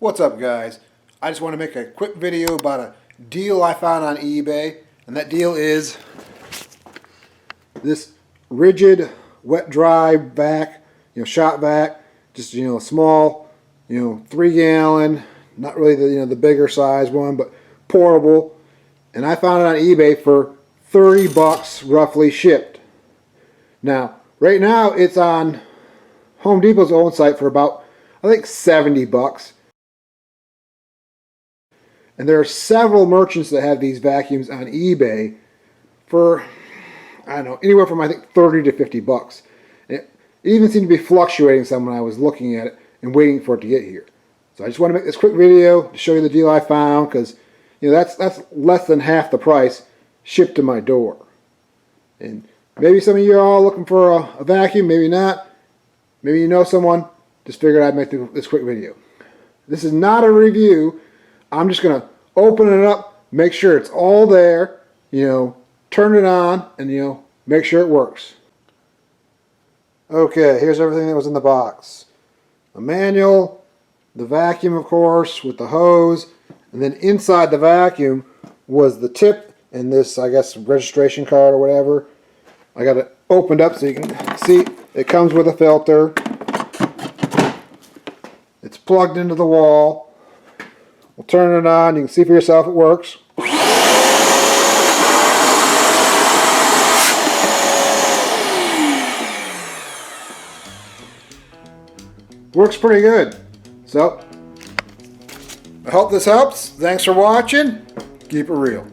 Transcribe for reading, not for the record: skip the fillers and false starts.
What's up, guys? I just want to make a quick video about a deal I found on eBay, and that deal is this rigid wet dry vac, shop vac, just a small, 3-gallon, not really the bigger size one, but portable. And I found it on eBay for 30 bucks roughly shipped. Now, right now it's on Home Depot's own site for about, I think, 70 bucks. And there are several merchants that have these vacuums on eBay for, I don't know, anywhere from I think 30 to 50 bucks. And it even seemed to be fluctuating some when I was looking at it and waiting for it to get here. So I just want to make this quick video to show you the deal I found, because that's less than half the price shipped to my door. And maybe some of you are all looking for a vacuum, maybe not. Maybe you know someone. Just figured I'd make this quick video. This is not a review. I'm just going to open it up, make sure it's all there, turn it on, and make sure it works. Okay, here's everything that was in the box. A manual, the vacuum, of course, with the hose, and then inside the vacuum was the tip and this, I guess, registration card or whatever. I got it opened up so you can see it comes with a filter. It's plugged into the wall. We'll turn it on. You can see for yourself it works. Works pretty good. So, I hope this helps. Thanks for watching. Keep it real.